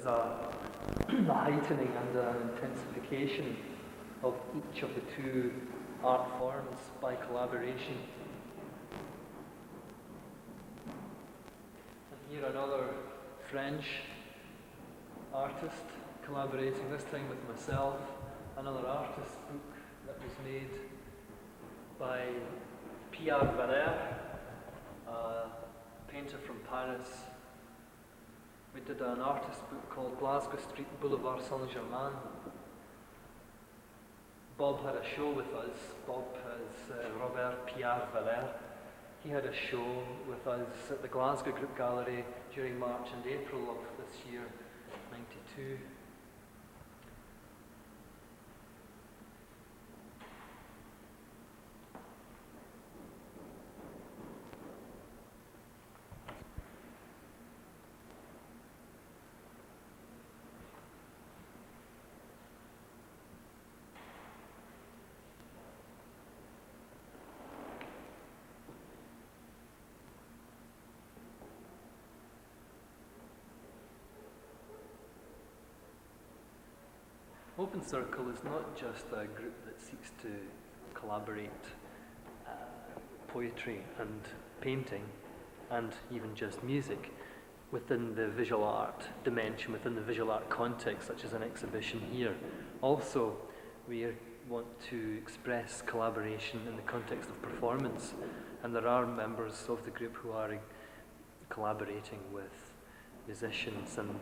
there's a heightening and an intensification of each of the two art forms by collaboration. And here another French artist collaborating, this time with myself, another artist book that was made by Pierre Valère, a painter from Paris. We did an artist book called Glasgow Street Boulevard Saint-Germain. Bob had a show with us. Bob is Robert Pierre Valère. He had a show with us at the Glasgow Group Gallery during March and April of this year, 92. Open Circle is not just a group that seeks to collaborate poetry and painting and even just music within the visual art dimension, within the visual art context, such as an exhibition here. Also, we want to express collaboration in the context of performance, and there are members of the group who are collaborating with musicians and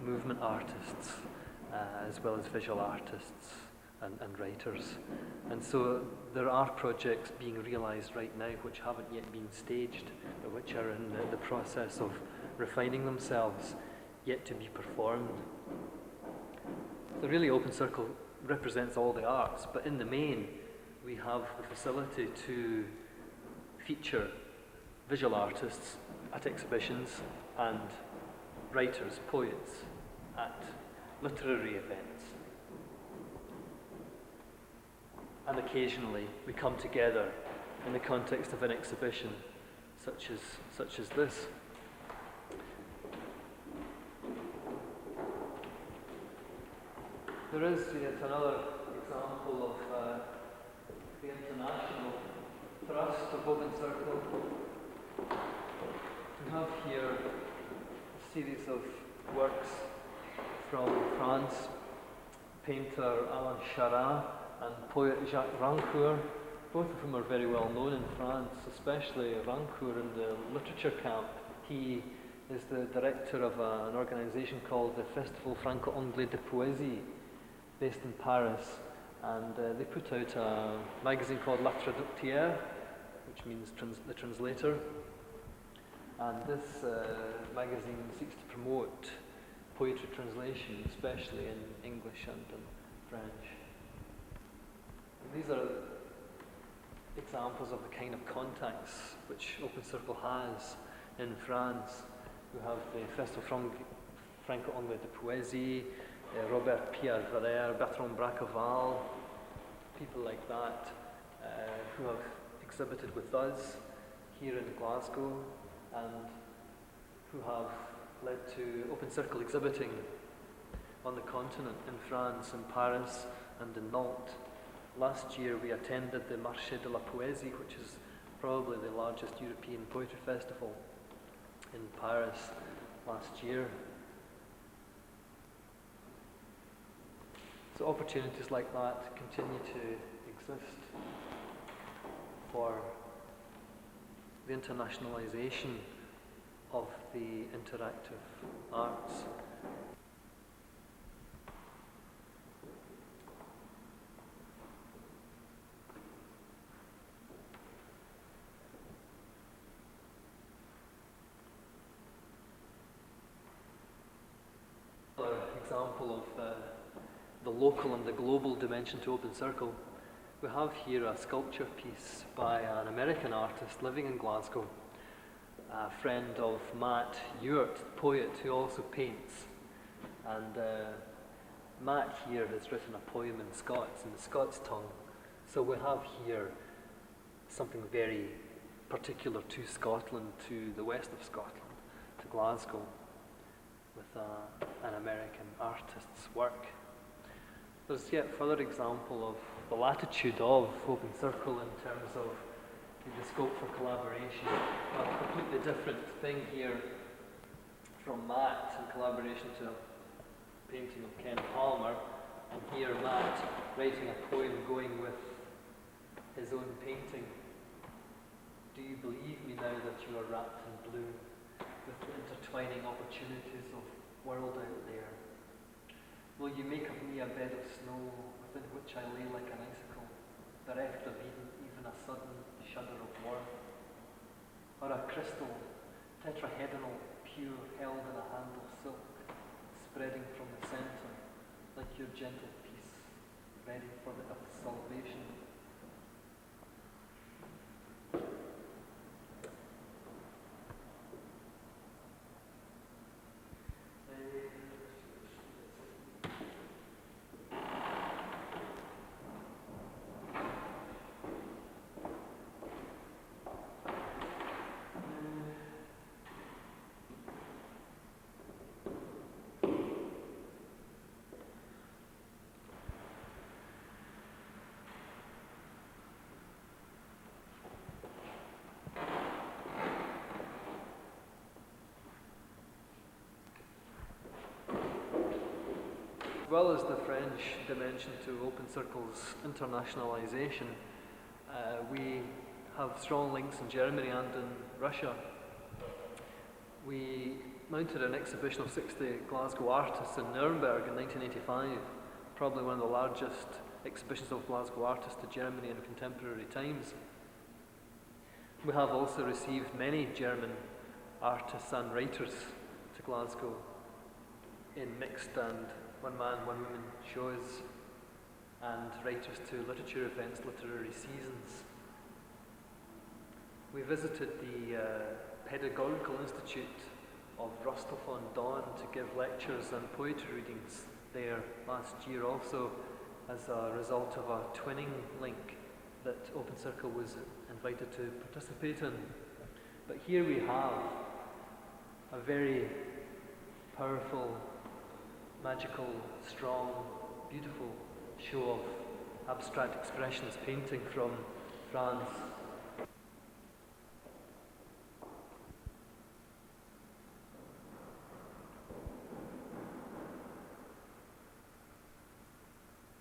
movement artists, as well as visual artists and writers. And so there are projects being realised right now which haven't yet been staged, but which are in the process of refining themselves, yet to be performed. So really Open Circle represents all the arts, but in the main we have the facility to feature visual artists at exhibitions and writers, poets at literary events. And occasionally we come together in the context of an exhibition such as this. There is yet another example of the international thrust of Open Circle. We have here a series of works from France, painter Alain Charat and poet Jacques Rancourt, both of whom are very well known in France, especially Rancourt in the literature camp. He is the director of an organisation called the Festival Franco-Anglais de Poésie, based in Paris, and they put out a magazine called La Traductière, which means the translator, and this magazine seeks to promote poetry translation, especially in English and in French. And these are examples of the kind of contacts which Open Circle has in France. We have the Festival Franco-Anglais de Poésie, Robert Pierre Valère, Bertrand Bracqueval, people like that who have exhibited with us here in Glasgow and who have led to Open Circle exhibiting on the continent, in France, in Paris and in Nantes. Last year we attended the Marché de la Poésie, which is probably the largest European poetry festival, in Paris last year. So opportunities like that continue to exist for the internationalization of the interactive arts. Another example of the local and the global dimension to Open Circle. We have here a sculpture piece by an American artist living in Glasgow, a friend of Matt Ewart, the poet who also paints. And Matt here has written a poem in Scots, in the Scots tongue. So we have here something very particular to Scotland, to the west of Scotland, to Glasgow, with a artist's work. There's yet further example of the latitude of Open Circle in terms of the scope for collaboration. A completely different thing here from Matt in collaboration to a painting of Ken Palmer, and here Matt writing a poem going with his own painting. Do you believe me now that you are wrapped in blue, with the intertwining opportunities of world out there? Will you make of me a bed of snow within which I lay like an icicle, bereft of even a sudden shudder of warmth? Or a crystal, tetrahedral, pure, held in a hand of silk, spreading from the centre, like your gentle peace, ready for the earth's salvation? As well as the French dimension to Open Circle's internationalisation, we have strong links in Germany and in Russia. We mounted an exhibition of 60 Glasgow artists in Nuremberg in 1985, probably one of the largest exhibitions of Glasgow artists to Germany in contemporary times. We have also received many German artists and writers to Glasgow in mixed and one-man, one-woman shows, and writers to literature events, literary seasons. We visited the Pedagogical Institute of Rostov-on-Don to give lectures and poetry readings there last year, also as a result of a twinning link that Open Circle was invited to participate in. But here we have a very powerful, magical, strong, beautiful show of abstract expressionist painting from France.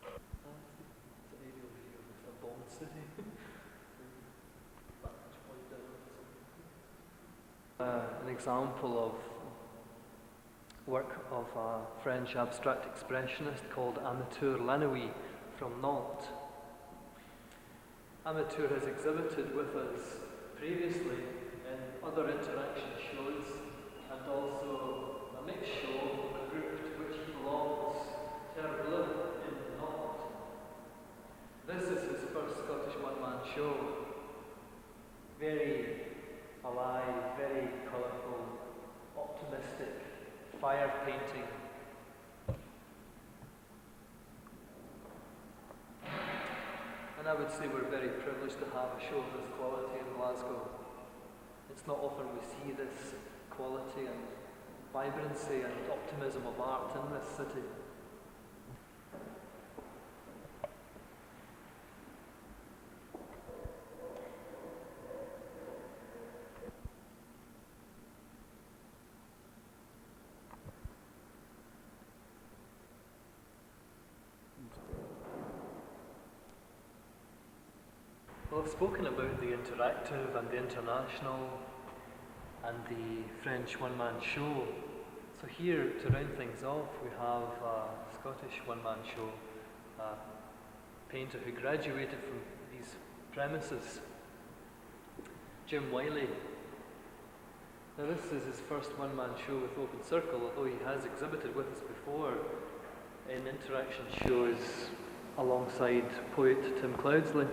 That's an aerial view of a Bond city. An example of work of a French abstract expressionist called Amateur Lanoui from Nantes. Amateur has exhibited with us previously in other interaction shows, and also a mixed show of a group to which he belongs, Terre Bleue in Nantes. This is his first Scottish one-man show. Very alive, very colourful, optimistic, fire painting. And I would say we're very privileged to have a show of this quality in Glasgow. It's not often we see this quality and vibrancy and optimism of art in this city. Well, I've spoken about the interactive and the international and the French one-man show. So here, to round things off, we have a Scottish one-man show, a painter who graduated from these premises, Jim Wiley. Now this is his first one-man show with Open Circle, although he has exhibited with us before in interaction shows alongside poet Tim Cloudsley.